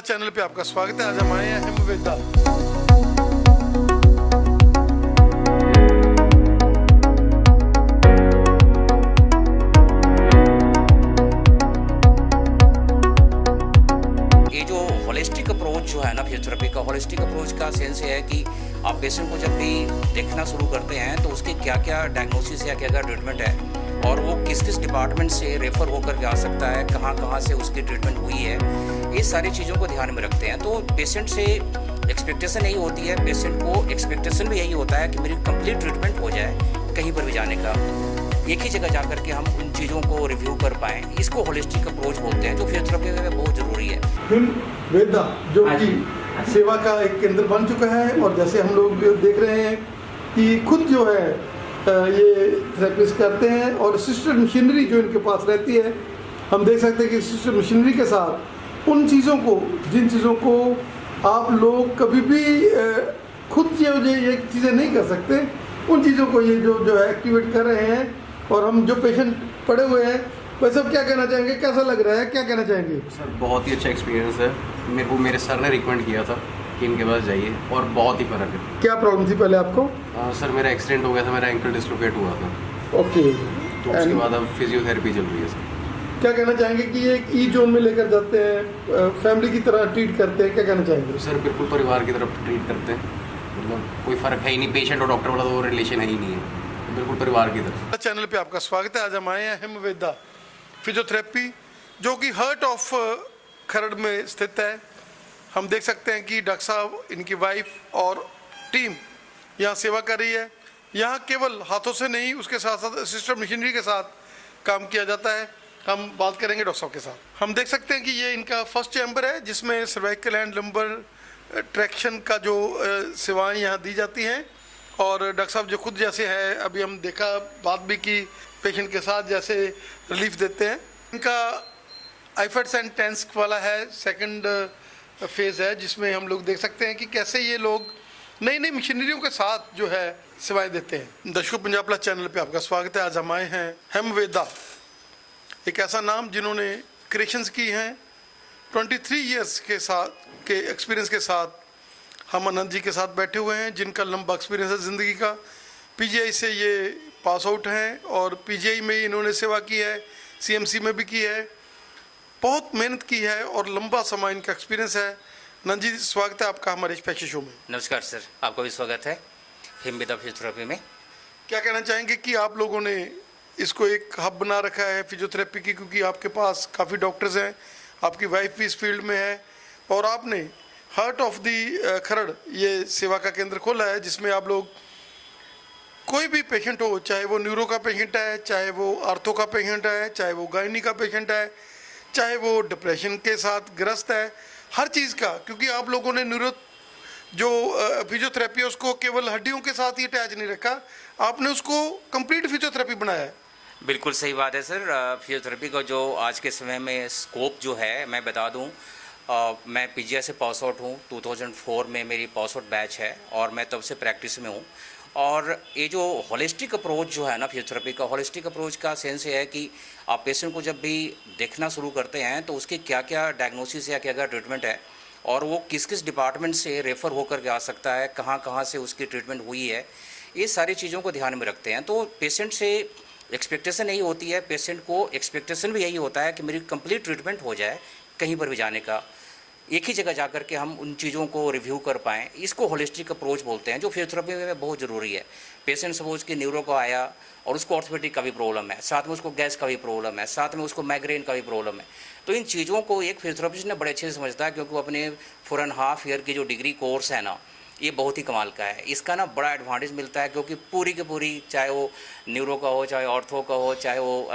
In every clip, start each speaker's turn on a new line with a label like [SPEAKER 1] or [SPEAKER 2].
[SPEAKER 1] Channel पे आपका स्वागत है। आज हम आए हैं हिमवेदा।
[SPEAKER 2] ये जो होलिस्टिक अप्रोच जो है ना फिजियोथेरेपी का, होलिस्टिक अप्रोच का सेंस ये है कि आप पेशेंट को जब भी देखना शुरू करते हैं तो उसके क्या क्या डायग्नोसिस या क्या क्या ट्रीटमेंट है और वो किस किस डिपार्टमेंट से रेफ़र होकर के आ सकता है, कहाँ कहाँ से उसकी ट्रीटमेंट हुई है, ये सारी चीज़ों को ध्यान में रखते हैं। तो पेशेंट से एक्सपेक्टेशन यही होती है, पेशेंट को एक्सपेक्टेशन भी यही होता है कि मेरी कंप्लीट ट्रीटमेंट हो जाए कहीं पर भी जाने का, एक ही जगह जा कर के हम उन चीज़ों को रिव्यू कर पाएँ। इसको होलिस्टिक अप्रोच बोलते हैं, जो फिजियोथेरेपी में बहुत ज़रूरी है।
[SPEAKER 1] हिमवेदा जो कि सेवा का एक केंद्र बन चुका है, और जैसे हम लोग देख रहे हैं कि खुद जो है ये थेरेपिस्ट करते हैं, और असिस्टेड मशीनरी जो इनके पास रहती है, हम देख सकते हैं कि असिस्टेड मशीनरी के साथ उन चीज़ों को, जिन चीज़ों को आप लोग कभी भी खुद ये चीज़ें नहीं कर सकते, उन चीज़ों को ये जो है एक्टिवेट कर रहे हैं। और हम जो पेशेंट पड़े हुए हैं, वैसे अब क्या कहना चाहेंगे, कैसा लग रहा है, क्या कहना चाहेंगे?
[SPEAKER 3] सर बहुत ही अच्छा एक्सपीरियंस है। मेरे को मेरे सर ने रिकमेंड किया था कि इनके पास जाइए, और बहुत ही फ़र्क है।
[SPEAKER 1] क्या प्रॉब्लम थी पहले आपको?
[SPEAKER 3] सर मेरा एक्सीडेंट हो गया था, मेरा एंकल डिस्लोकेट हुआ था।
[SPEAKER 1] ओके,
[SPEAKER 3] तो उसके बाद अब फिजियोथेरेपी चल रही है सर।
[SPEAKER 1] क्या कहना चाहेंगे कि ये ई जोन में लेकर जाते हैं, फैमिली की तरह ट्रीट करते हैं, क्या कहना चाहेंगे?
[SPEAKER 3] सर बिल्कुल परिवार की तरफ ट्रीट करते हैं, मतलब कोई फ़र्क है ही नहीं, पेशेंट और डॉक्टर वाला तो रिलेशन है ही नहीं है, बिल्कुल परिवार की तरफ।
[SPEAKER 1] चैनल पे आपका स्वागत है। आज हम आए हैं हिमवेदा फिजियोथेरेपी, जो कि हार्ट ऑफ खरड़ में स्थित है। हम देख सकते हैं कि डॉक्टर साहब, इनकी वाइफ और टीम यहाँ सेवा कर रही है। यहाँ केवल हाथों से नहीं, उसके साथ साथ असिस्टेड मशीनरी के साथ काम किया जाता है। हम बात करेंगे डॉक्टर साहब के साथ। हम देख सकते हैं कि ये इनका फर्स्ट चैम्बर है, जिसमें सर्वाइकल एंड लंबर ट्रैक्शन का जो सेवाएं यहाँ दी जाती हैं। और डॉक्टर साहब जो खुद जैसे है, अभी हम देखा, बात भी की, पेशेंट के साथ जैसे रिलीफ देते हैं। इनका आईफेट्स एंड टेंस वाला है, सेकंड फेज़ है, जिसमें हम लोग देख सकते हैं कि कैसे ये लोग नई नई मशीनरियों के साथ जो है सेवाएं देते हैं। दर्शकों, पंजाब प्लस चैनल पे आपका स्वागत है। आज हम आए हैं हिमवेदा, एक ऐसा नाम जिन्होंने क्रिएशंस की हैं। 23 ईयर्स के साथ के एक्सपीरियंस के साथ हम आनंद जी के साथ बैठे हुए हैं, जिनका लंबा एक्सपीरियंस है ज़िंदगी का। पीजीआई से ये पास आउट हैं, और पीजीआई में इन्होंने सेवा की है, सीएमसी में भी की है, बहुत मेहनत की है, और लंबा समय इनका एक्सपीरियंस है। आनंद जी, स्वागत है आपका हमारे स्पेशल शो में।
[SPEAKER 2] नमस्कार सर, आपका भी स्वागत है हिमवेदा फिजियोथेरेपी में।
[SPEAKER 1] क्या कहना चाहेंगे कि आप लोगों ने इसको एक हब बना रखा है फिजियोथेरेपी की, क्योंकि आपके पास काफ़ी डॉक्टर्स हैं, आपकी वाइफ भी इस फील्ड में है, और आपने हार्ट ऑफ दी खरड़ ये सेवा का केंद्र खोला है, जिसमें आप लोग कोई भी पेशेंट हो, चाहे वो न्यूरो का पेशेंट है, चाहे वो आर्थो का पेशेंट है, चाहे वो गायनी का पेशेंट है, चाहे वो डिप्रेशन के साथ ग्रस्त है, हर चीज़ का, क्योंकि आप लोगों ने न्यूरो जो फिजियोथेरेपी है उसको केवल हड्डियों के साथ ही अटैच नहीं रखा, आपने उसको कंप्लीट फिजियोथेरेपी बनाया है।
[SPEAKER 2] बिल्कुल सही बात है सर। फिजियोथेरेपी का जो आज के समय में स्कोप जो है, मैं बता दूं, मैं पीजीआई से पास आउट हूँ। 2004 में मेरी पास आउट बैच है, और मैं तब से प्रैक्टिस में हूँ। और ये जो होलिस्टिक अप्रोच जो है ना फिजियोथेरेपी का, होलिस्टिक अप्रोच का सेंस ये है कि आप पेशेंट को जब भी देखना शुरू करते हैं तो उसके क्या क्या डायग्नोसिस या क्या क्या ट्रीटमेंट है, और वो किस किस डिपार्टमेंट से रेफ़र होकर के आ सकता है, कहाँ कहाँ से उसकी ट्रीटमेंट हुई है, ये सारी चीज़ों को ध्यान में रखते हैं। तो पेशेंट से एक्सपेक्टेशन यही होती है, पेशेंट को एक्सपेक्टेशन भी यही होता है कि मेरी कंप्लीट ट्रीटमेंट हो जाए कहीं पर भी जाने का, एक ही जगह जा कर के हम उन चीज़ों को रिव्यू कर पाएँ। इसको होलिस्टिक अप्रोच बोलते हैं, जो फिजियोथेरेपी में बहुत ज़रूरी है। पेशेंट सपोज कि न्यूरो को आया और उसको ऑर्थोपेडिक का भी प्रॉब्लम है, साथ में उसको गैस का भी प्रॉब्लम है, साथ में उसको माइग्रेन का भी प्रॉब्लम है, तो इन चीज़ों को एक फिजियोथेरेपिस्ट ने बड़े अच्छे से समझता है, क्योंकि वो अपने 4.5 ईयर की जो डिग्री कोर्स है ना, ये बहुत ही कमाल का है। इसका ना बड़ा एडवांटेज मिलता है, क्योंकि पूरी की पूरी, चाहे वो न्यूरो का हो, चाहे ऑर्थो का हो, चाहे वो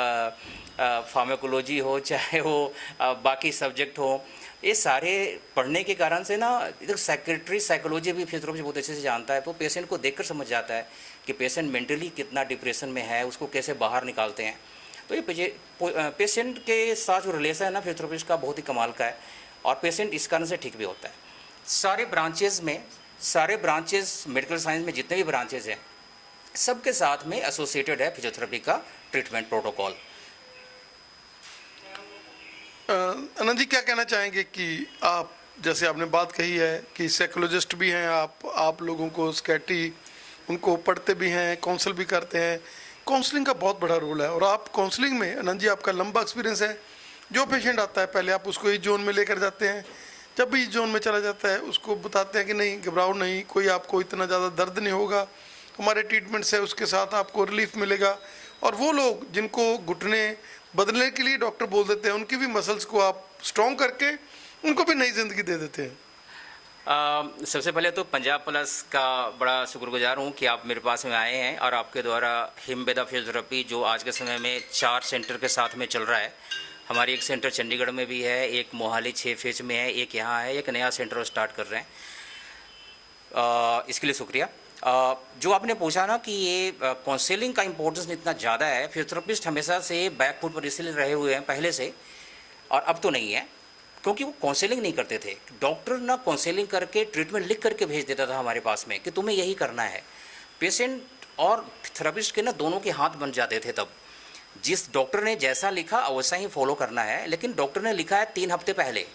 [SPEAKER 2] फार्माकोलॉजी हो, चाहे वो बाकी सब्जेक्ट हो, ये सारे पढ़ने के कारण से ना, इधर सेक्रेटरी साइकोलॉजी भी फिजियोथेरेपिस्ट बहुत अच्छे से जानता है। तो पेशेंट को देखकर समझ जाता है कि पेशेंट मेंटली कितना डिप्रेशन में है, उसको कैसे बाहर निकालते हैं। तो ये पेशेंट के साथ जो रिलेशन है ना फिजियोथेरेपिस्ट का, बहुत ही कमाल का है, और पेशेंट इस कारण से ठीक भी होता है। सारे ब्रांचेस मेडिकल साइंस में जितने भी ब्रांचेज हैं, सबके साथ में एसोसिएटेड है फिजियोथेरेपी का ट्रीटमेंट प्रोटोकॉल।
[SPEAKER 1] आनंद जी, क्या कहना चाहेंगे कि आप जैसे आपने बात कही है कि साइकोलॉजिस्ट भी हैं आप लोगों को स्कैटी उनको पढ़ते भी हैं, काउंसल भी करते हैं। काउंसलिंग का बहुत बड़ा रोल है और आप काउंसलिंग में, आनंद जी आपका लंबा एक्सपीरियंस है। जो पेशेंट आता है पहले आप उसको इस जोन में लेकर जाते हैं, जब भी इस जोन में चला जाता है उसको बताते हैं कि नहीं घबराओ नहीं, कोई आपको इतना ज़्यादा दर्द नहीं होगा, हमारे ट्रीटमेंट से उसके साथ आपको रिलीफ मिलेगा। और वो लोग जिनको घुटने बदलने के लिए डॉक्टर बोल देते हैं, उनकी भी मसल्स को आप स्ट्रॉन्ग करके उनको भी नई ज़िंदगी दे देते हैं।
[SPEAKER 2] सबसे पहले तो पंजाब प्लस का बड़ा शुक्रगुजार हूँ कि आप मेरे पास में आए हैं और आपके द्वारा हिमवेदा फिजियोथेरेपी जो आज के समय में 4 सेंटर के साथ में चल रहा है। हमारी एक सेंटर चंडीगढ़ में भी है, एक मोहाली 6 फेज में है, एक यहाँ है, एक नया सेंटर स्टार्ट कर रहे हैं। इसके लिए शुक्रिया। जो आपने पूछा ना कि ये काउंसलिंग का इम्पोर्टेंस इतना ज़्यादा है, फिजियोथेरेपिस्ट हमेशा से बैकफुट पर इसलिए रहे हुए हैं पहले से, और अब तो नहीं है, क्योंकि वो काउंसलिंग नहीं करते थे। डॉक्टर ना काउंसलिंग करके ट्रीटमेंट लिख करके भेज देता था हमारे पास में कि तुम्हें यही करना है। पेशेंट और थेरेपिस्ट के ना दोनों के हाथ बन जाते थे तब। जिस डॉक्टर ने जैसा लिखा वैसा ही फॉलो करना है। लेकिन डॉक्टर ने लिखा है 3 हफ्ते पहले,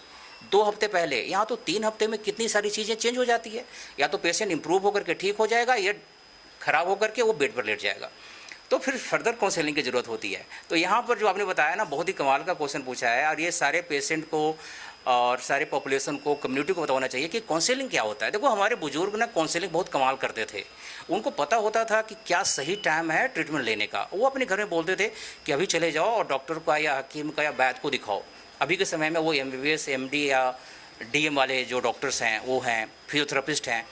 [SPEAKER 2] 2 हफ्ते पहले, यहाँ तो 3 हफ्ते में कितनी सारी चीज़ें चेंज हो जाती है। या तो पेशेंट इंप्रूव होकर के ठीक हो जाएगा या ख़राब होकर के वो बेड पर लेट जाएगा, तो फिर फर्दर काउंसलिंग की ज़रूरत होती है। तो यहाँ पर जो आपने बताया ना, बहुत ही कमाल का क्वेश्चन पूछा है, और ये सारे पेशेंट को और सारे पॉपुलेशन को, कम्युनिटी को बताना चाहिए कि काउंसलिंग क्या होता है। देखो हमारे बुजुर्ग ना काउंसलिंग बहुत कमाल करते थे। उनको पता होता था कि क्या सही टाइम है ट्रीटमेंट लेने का। वो अपने घर में बोलते थे कि अभी चले जाओ और डॉक्टर का या हकीम का या वैद्य को दिखाओ। अभी के समय में वो MBBS MD या DM वाले जो डॉक्टर्स हैं वो हैं, फिजियोथेरेपिस्ट हैं।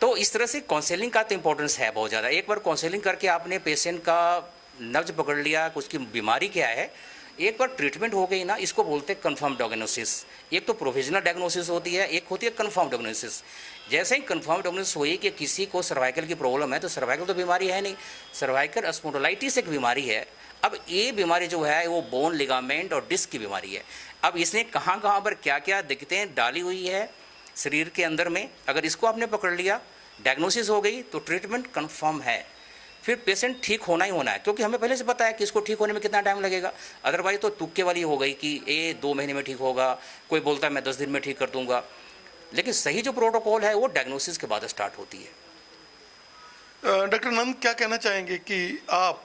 [SPEAKER 2] तो इस तरह से काउंसलिंग का तो इम्पोर्टेंस है बहुत ज़्यादा। एक बार काउंसलिंग करके आपने पेशेंट का नब्ज पकड़ लिया, उसकी बीमारी क्या है, एक बार ट्रीटमेंट हो गई ना, इसको बोलते हैं कन्फर्म डायग्नोसिस। एक तो प्रोविजनल डायग्नोसिस होती है, एक होती है कन्फर्म डायग्नोसिस। जैसे ही कन्फर्म डायग्नोसिस हुई कि किसी को सर्वाइकल की प्रॉब्लम है, तो सर्वाइकल तो बीमारी है नहीं, सर्वाइकल स्पॉन्डिलाइटिस एक बीमारी है। अब ये बीमारी जो है वो बोन, लिगामेंट और डिस्क की बीमारी है। अब इसने कहाँ कहाँ पर क्या क्या दिक्कतें डाली हुई है शरीर के अंदर में, अगर इसको आपने पकड़ लिया, डायग्नोसिस हो गई, तो ट्रीटमेंट कन्फर्म है। फिर पेशेंट ठीक होना ही होना है, क्योंकि हमें पहले से पता है कि इसको ठीक होने में कितना टाइम लगेगा। अदरवाइज तो तुक्के वाली हो गई कि ये 2 महीने में ठीक होगा, कोई बोलता है मैं 10 दिन में ठीक कर दूंगा। लेकिन सही जो प्रोटोकॉल है वो डायग्नोसिस के बाद स्टार्ट होती है।
[SPEAKER 1] डॉक्टर नंद क्या कहना चाहेंगे कि आप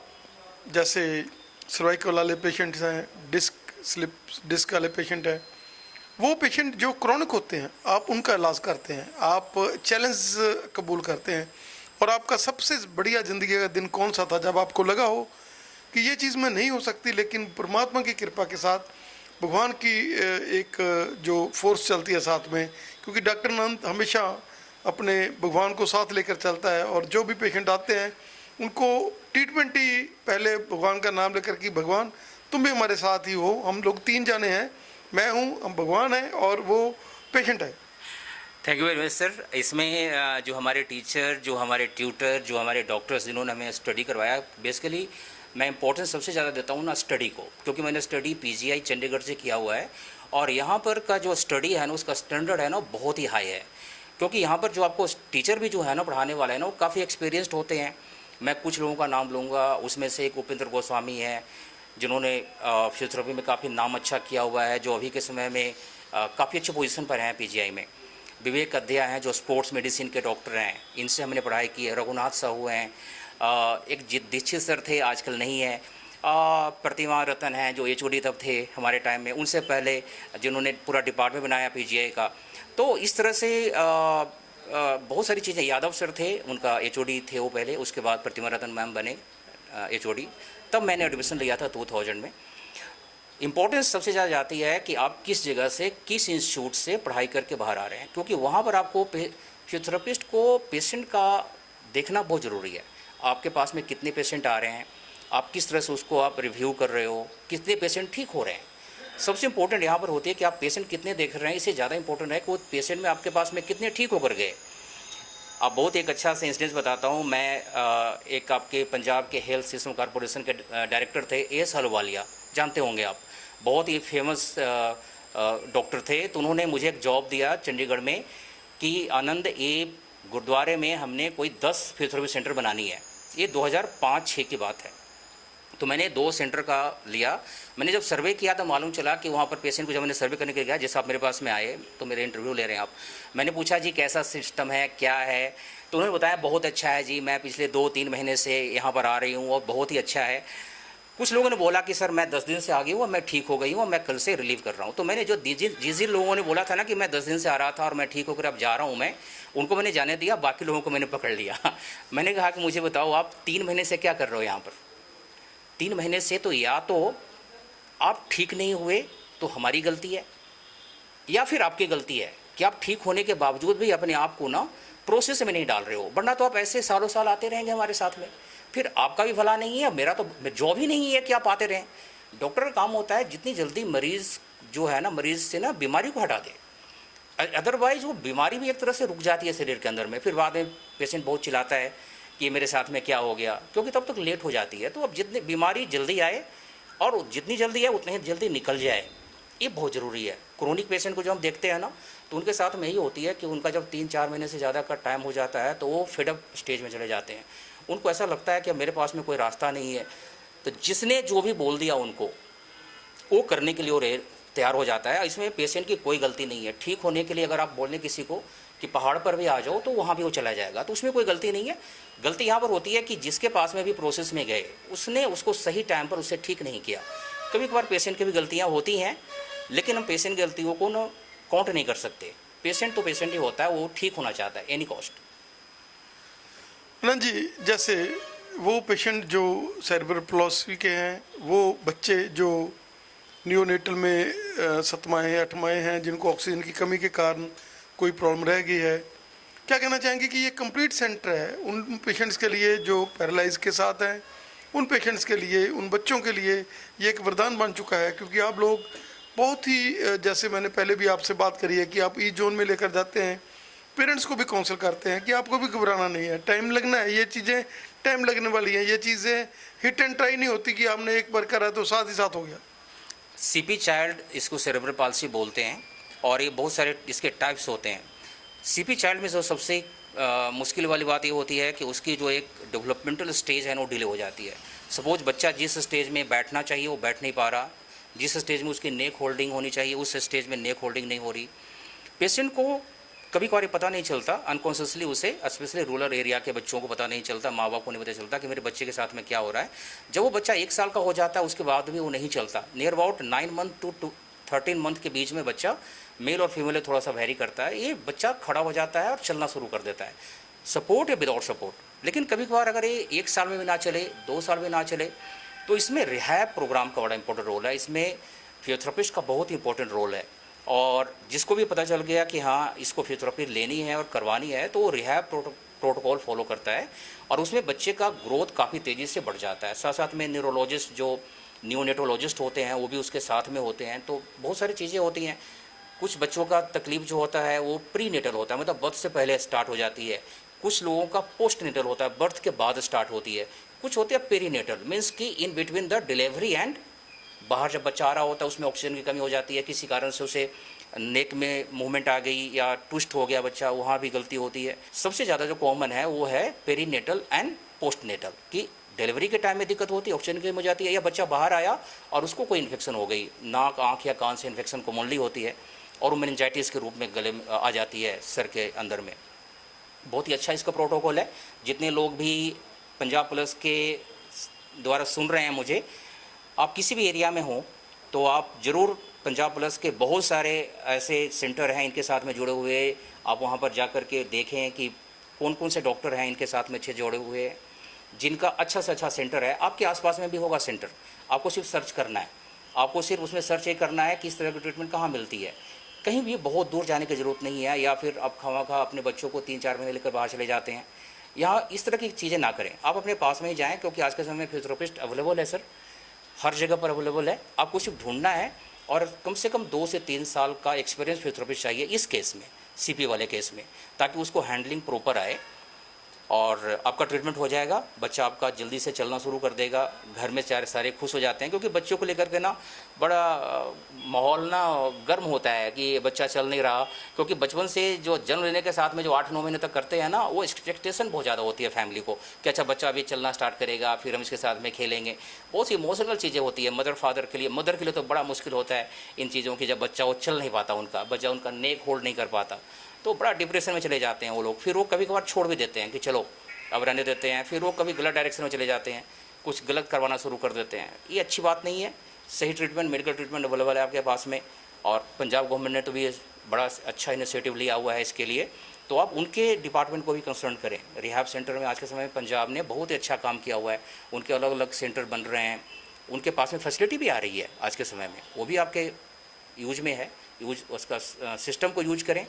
[SPEAKER 1] जैसे सर्वाइकल वाले पेशेंट्स हैं, डिस्क वाले पेशेंट हैं, वो पेशेंट जो क्रॉनिक होते हैं आप उनका इलाज करते हैं, आप चैलेंज कबूल करते हैं, और आपका सबसे बढ़िया ज़िंदगी का दिन कौन सा था जब आपको लगा हो कि ये चीज़ में नहीं हो सकती, लेकिन परमात्मा की कृपा के साथ, भगवान की एक जो फोर्स चलती है साथ में, क्योंकि डॉक्टर नंद हमेशा अपने भगवान को साथ लेकर चलता है, और जो भी पेशेंट आते हैं उनको ट्रीटमेंट ही पहले भगवान का नाम लेकर कि भगवान तुम भी हमारे साथ ही हो, हम लोग 3 जाने हैं, मैं हूँ, हम भगवान हैं और वो पेशेंट है।
[SPEAKER 2] Thank you very much sir. इसमें जो हमारे टीचर, जो हमारे ट्यूटर, जो हमारे डॉक्टर्स जिन्होंने हमें स्टडी करवाया, बेसिकली मैं इंपॉर्टेंस सबसे ज़्यादा देता हूँ ना स्टडी को, क्योंकि मैंने स्टडी PGI चंडीगढ़ से किया हुआ है, और यहाँ पर का जो स्टडी है ना, उसका स्टैंडर्ड है ना बहुत ही हाई है। क्योंकि यहाँ पर जो आपको टीचर भी जो है ना पढ़ाने वाले हैं ना, वो काफ़ी एक्सपीरियंस्ड होते हैं। मैं कुछ लोगों का नाम लूँगा, उसमें से एक उपेंद्र गोस्वामी है, जिन्होंने फिजियोथेरेपी में काफ़ी नाम अच्छा किया हुआ है, जो अभी के समय में काफ़ी अच्छी पोजीशन पर हैं PGI में। विवेक अध्याय हैं जो स्पोर्ट्स मेडिसिन के डॉक्टर हैं, इनसे हमने पढ़ाई की है। रघुनाथ साहू हैं, एक दीक्षित सर थे, आजकल नहीं है। प्रतिमा रतन हैं जो HOD तब थे हमारे टाइम में, उनसे पहले जिन्होंने पूरा डिपार्टमेंट बनाया PGI का। तो इस तरह से बहुत सारी चीज़ें। यादव सर थे, उनका HOD थे वो पहले, उसके बाद प्रतिमा रतन मैम बने HOD, तब मैंने एडमिशन लिया था 2000 में। इम्पोर्टेंस सबसे ज़्यादा जाती है कि आप किस जगह से, किस इंस्टीट्यूट से पढ़ाई करके बाहर आ रहे हैं, क्योंकि वहाँ पर आपको फिजियोथेरेपिस्ट को पेशेंट का देखना बहुत ज़रूरी है। आपके पास में कितने पेशेंट आ रहे हैं, आप किस तरह से उसको आप रिव्यू कर रहे हो, कितने पेशेंट ठीक हो रहे हैं। सबसे इम्पोर्टेंट यहाँ पर होती है कि आप पेशेंट कितने देख रहे हैं, इससे ज़्यादा इंपॉर्टेंट है कि वो पेशेंट में आपके पास में कितने ठीक होकर गए। आप बहुत एक अच्छा सा इंसिडेंस बताता हूँ। मैं एक आपके पंजाब के हेल्थ सिस्टम कॉरपोरेशन के डायरेक्टर थे, AS अहलूवालिया, जानते होंगे आप, बहुत ही फेमस डॉक्टर थे। तो उन्होंने मुझे एक जॉब दिया चंडीगढ़ में कि आनंद, ये गुरुद्वारे में हमने कोई 10 फिजियोथेरेपी सेंटर बनानी है। ये 2005-06 की बात है। तो मैंने 2 सेंटर का लिया। मैंने जब सर्वे किया तो मालूम चला कि वहाँ पर पेशेंट को जब मैंने सर्वे करने के लिए गया, जैसे आप मेरे पास में आए तो मेरे इंटरव्यू ले रहे हैं आप, मैंने पूछा जी कैसा सिस्टम है, क्या है, तो उन्होंने बताया बहुत अच्छा है जी, मैं पिछले 2-3 महीने से यहाँ पर आ रही हूँ और बहुत ही अच्छा है। कुछ लोगों ने बोला कि सर मैं 10 दिन से आ गई हूँ, मैं ठीक हो गई हूँ, मैं कल से रिलीव कर रहा हूँ। तो मैंने जो जिन लोगों ने बोला था ना कि मैं 10 दिन से आ रहा था और मैं ठीक होकर अब जा रहा हूँ, मैं उनको मैंने जाने दिया, बाकी लोगों को मैंने पकड़ लिया। मैंने कहा कि मुझे बताओ आप 3 महीने से क्या कर रहे हो यहाँ पर? 3 महीने से तो या तो आप ठीक नहीं हुए तो हमारी गलती है, या फिर आपकी गलती है कि आप ठीक होने के बावजूद भी अपने आप को ना प्रोसेस में नहीं डाल रहे हो, वरना तो आप ऐसे सालों साल आते रहेंगे हमारे साथ में, फिर आपका भी भला नहीं है, मेरा तो जॉब ही नहीं है कि आप आते रहें। डॉक्टर का काम होता है जितनी जल्दी मरीज़ जो है ना, मरीज़ से ना बीमारी को हटा दे, अदरवाइज़ वो बीमारी भी एक तरह से रुक जाती है शरीर के अंदर में। फिर बाद में पेशेंट बहुत चिल्लाता है कि मेरे साथ में क्या हो गया, क्योंकि तब तक लेट हो जाती है। तो अब जितनी बीमारी जल्दी आए और जितनी जल्दी आए उतनी जल्दी निकल जाए, ये बहुत ज़रूरी है। क्रोनिक पेशेंट को जो हम देखते हैं ना, तो उनके साथ में यही होती है कि उनका जब 3-4 महीने से ज़्यादा का टाइम हो जाता है तो वो फेडअप स्टेज में चले जाते हैं। उनको ऐसा लगता है कि मेरे पास में कोई रास्ता नहीं है, तो जिसने जो भी बोल दिया उनको वो करने के लिए वो तैयार हो जाता है। इसमें पेशेंट की कोई गलती नहीं है। ठीक होने के लिए अगर आप बोलें किसी को कि पहाड़ पर भी आ जाओ तो वहाँ भी वो चला जाएगा, तो उसमें कोई गलती नहीं है। गलती यहाँ पर होती है कि जिसके पास में भी प्रोसेस में गए उसने उसको सही टाइम पर उसे ठीक नहीं किया। कभी कभार पेशेंट की भी गलतियाँ होती हैं, लेकिन हम पेशेंट की गलतियों को ना काउंट नहीं कर सकते। पेशेंट तो पेशेंट ही होता है, वो ठीक होना चाहता है एनी कॉस्ट।
[SPEAKER 1] आनंद जी, जैसे वो पेशेंट जो सेरेब्रल पॉलिसी के हैं, वो बच्चे जो नियोनेटल में 7वां 8वां हैं, जिनको ऑक्सीजन की कमी के कारण कोई प्रॉब्लम रह गई है, क्या कहना चाहेंगे कि ये कंप्लीट सेंटर है उन पेशेंट्स के लिए जो पैरालाइज के साथ हैं, उन पेशेंट्स के लिए, उन बच्चों के लिए ये एक वरदान बन चुका है? क्योंकि आप लोग बहुत ही, जैसे मैंने पहले भी आपसे बात करी है कि आप ई जोन में लेकर जाते हैं, पेरेंट्स को भी काउंसिल करते हैं कि आपको भी घबराना नहीं है, टाइम लगना है, ये चीज़ें टाइम लगने वाली हैं, ये चीज़ें हिट एंड ट्राई नहीं होती कि आपने एक बार करा तो साथ ही साथ हो गया।
[SPEAKER 2] सीपी चाइल्ड इसको सेरेब्रल पाल्सी बोलते हैं और ये बहुत सारे इसके टाइप्स होते हैं। सीपी चाइल्ड में जो सबसे मुश्किल वाली बात ये होती है कि उसकी जो एक डेवलपमेंटल स्टेज है वो डिले हो जाती है। सपोज बच्चा जिस स्टेज में बैठना चाहिए वो बैठ नहीं पा रहा, जिस स्टेज में उसकी नेक होल्डिंग होनी चाहिए उस स्टेज में नेक होल्डिंग नहीं हो रही। पेशेंट को कभी कभार पता नहीं चलता, अनकॉन्शियसली उसे, स्पेशली रूरल एरिया के बच्चों को पता नहीं चलता, माँ बाप को नहीं पता चलता कि मेरे बच्चे के साथ में क्या हो रहा है। जब वो बच्चा 1 साल का हो जाता है उसके बाद भी वो नहीं चलता। Near about 9 month to 13 month के बीच में बच्चा मेल और फीमेल थोड़ा सा वेरी करता है, ये बच्चा खड़ा हो जाता है और चलना शुरू कर देता है, सपोर्ट या विदाउट सपोर्ट। लेकिन कभी कभार अगर ये 1 साल में भी ना चले, 2 साल में ना चले, तो इसमें रिहैब प्रोग्राम का बड़ा इंपॉर्टेंट रोल है। इसमें फिजियोथेरेपिस्ट का बहुत इंपॉर्टेंट रोल है, और जिसको भी पता चल गया कि हाँ इसको फिजियोथेरेपी लेनी है और करवानी है तो वो रिहैब प्रोटोकॉल फॉलो करता है, और उसमें बच्चे का ग्रोथ काफ़ी तेज़ी से बढ़ जाता है। साथ साथ में न्यूरोलॉजिस्ट जो नियोनेटोलॉजिस्ट होते हैं वो भी उसके साथ में होते हैं। तो बहुत सारी चीज़ें होती हैं। कुछ बच्चों का तकलीफ जो होता है वो प्री नेटल होता है, मतलब बर्थ से पहले स्टार्ट हो जाती है। कुछ लोगों का पोस्ट नेटल होता है, बर्थ के बाद स्टार्ट होती है। कुछ होती है पेरी नेटल, मीन्स कि in between the delivery and बाहर जब बच्चा आ रहा होता है उसमें ऑक्सीजन की कमी हो जाती है, किसी कारण से उसे नेक में मूवमेंट आ गई या ट्विस्ट हो गया बच्चा, वहाँ भी गलती होती है। सबसे ज़्यादा जो कॉमन है वो है पेरीनेटल एंड पोस्ट नेटल, कि डिलीवरी के टाइम में दिक्कत होती है, ऑक्सीजन की कमी हो जाती है, या बच्चा बाहर आया और उसको कोई इन्फेक्शन हो गई, नाक आँख या कान से इन्फेक्शन कॉमनली होती है और वो मेनिंजाइटिस के रूप में गले में आ जाती है, सर के अंदर में। बहुत ही अच्छा इसका प्रोटोकॉल है। जितने लोग भी पंजाब प्लस के द्वारा सुन रहे हैं मुझे, आप किसी भी एरिया में हो तो आप ज़रूर पंजाब प्लस के बहुत सारे ऐसे सेंटर हैं इनके साथ में जुड़े हुए, आप वहाँ पर जा कर के देखें कि कौन कौन से डॉक्टर हैं इनके साथ में अच्छे जुड़े हुए हैं, जिनका अच्छा से अच्छा सेंटर है। आपके आसपास में भी होगा सेंटर, आपको सिर्फ सर्च करना है, आपको सिर्फ उसमें सर्च ये करना है कि इस तरह की ट्रीटमेंट कहाँ मिलती है। कहीं भी बहुत दूर जाने की ज़रूरत नहीं है, या फिर आप खामा अपने बच्चों को 3-4 महीने लेकर बाहर चले जाते हैं। यहाँ इस तरह की चीज़ें ना करें, आप अपने पास में ही जाएँ, क्योंकि आज के समय में फिजियोथेरेपिस्ट अवेलेबल है सर, हर जगह पर अवेलेबल है। आपको सिर्फ ढूंढना है, और कम से कम 2 से 3 साल का एक्सपीरियंस फिजियोथेरेपिस्ट चाहिए इस केस में, सीपी वाले केस में, ताकि उसको हैंडलिंग प्रॉपर आए। और आपका ट्रीटमेंट हो जाएगा, बच्चा आपका जल्दी से चलना शुरू कर देगा, घर में सारे खुश हो जाते हैं, क्योंकि बच्चों को लेकर के ना बड़ा माहौल ना गर्म होता है कि बच्चा चल नहीं रहा, क्योंकि बचपन से जो जन्म लेने के साथ में जो 8-9 महीने तक करते हैं ना, वो एक्सपेक्टेशन बहुत ज़्यादा होती है फैमिली को कि अच्छा बच्चा अभी चलना स्टार्ट करेगा, फिर हम इसके साथ में खेलेंगे। बहुत सी इमोशनल चीज़ें होती है मदर के लिए तो बड़ा मुश्किल होता है इन चीज़ों की, जब बच्चा वो चल नहीं पाता, बच्चा उनका नेक होल्ड नहीं कर पाता, तो बड़ा डिप्रेशन में चले जाते हैं वो लोग। फिर वो कभी कभार छोड़ भी देते हैं कि चलो अब रहने देते हैं, फिर वो कभी गलत डायरेक्शन में चले जाते हैं, कुछ गलत करवाना शुरू कर देते हैं। ये अच्छी बात नहीं है। सही ट्रीटमेंट, मेडिकल ट्रीटमेंट अवेलेबल है आपके पास में, और पंजाब गवर्नमेंट ने तो भी बड़ा अच्छा इनिशिएटिव लिया हुआ है इसके लिए, तो आप उनके डिपार्टमेंट को भी कंसर्न करें। रिहैब सेंटर में आज के समय में पंजाब ने बहुत ही अच्छा काम किया हुआ है, उनके अलग अलग सेंटर बन रहे हैं, उनके पास में फैसिलिटी भी आ रही है आज के समय में, वो भी आपके यूज में है, उसका सिस्टम को यूज करें।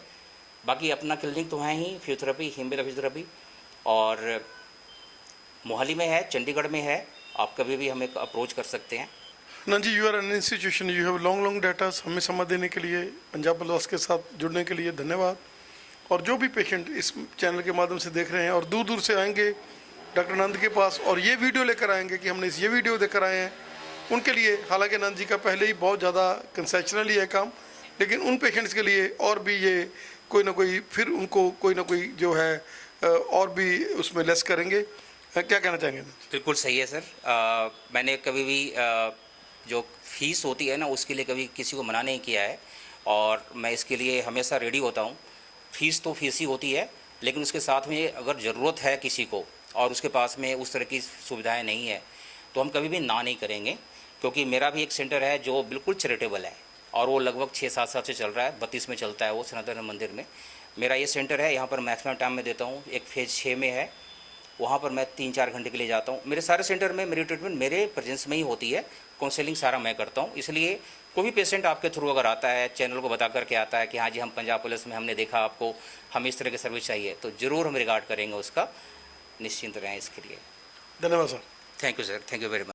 [SPEAKER 2] बाकी अपना क्लिनिक तो है ही, फिजियोथेरेपी, हीमोपैथी फिजियोथेरेपी, और मोहाली में है, चंडीगढ़ में है, आप कभी भी हमें अप्रोच कर सकते हैं।
[SPEAKER 1] Nand ji, you are an institution, you have long datas, हमें समय देने के लिए, पंजाब पल्स के साथ जुड़ने के लिए धन्यवाद। और जो भी पेशेंट इस चैनल के माध्यम से देख रहे हैं और दूर दूर से आएंगे डॉक्टर नंद के पास और ये वीडियो लेकर आएंगे कि हमने ये वीडियो देकर आए हैं, उनके लिए, हालांकि नंद जी का पहले ही बहुत ज़्यादा कंसेप्शनली है काम, लेकिन उन पेशेंट्स के लिए और भी ये कोई ना कोई, फिर उनको कोई ना कोई जो है और भी उसमें लेस करेंगे। क्या कहना चाहेंगे?
[SPEAKER 2] बिल्कुल सही है सर। मैंने कभी भी जो फीस होती है ना, उसके लिए कभी किसी को मना नहीं किया है, और मैं इसके लिए हमेशा रेडी होता हूँ। फ़ीस तो फीस ही होती है, लेकिन उसके साथ में अगर ज़रूरत है किसी को और उसके पास में उस तरह की सुविधाएं नहीं है, तो हम कभी भी ना नहीं करेंगे, क्योंकि मेरा भी एक सेंटर है जो बिल्कुल चैरिटेबल है, और वो लगभग 6-7 साल से चल रहा है, 32 में चलता है वो, सनातन मंदिर में मेरा ये सेंटर है। यहाँ पर मैक्सिमम टाइम में देता हूँ, एक फेज़ 6 में है, वहाँ पर मैं 3-4 घंटे के लिए जाता हूँ। मेरे सारे सेंटर में मेरी ट्रीटमेंट मेरे प्रेजेंस में ही होती है, काउंसलिंग सारा मैं करता हूँ। इसलिए कोई भी पेशेंट आपके थ्रू अगर आता है, चैनल को बता करके आता है कि हाँ जी हम पंजाब पुलिस में हमने देखा आपको, हमें इस तरह की सर्विस चाहिए, तो ज़रूर हम रिगार्ड करेंगे उसका, निश्चिंत रहें इसके लिए।
[SPEAKER 1] धन्यवाद sir.
[SPEAKER 2] Thank you sir, thank you very much.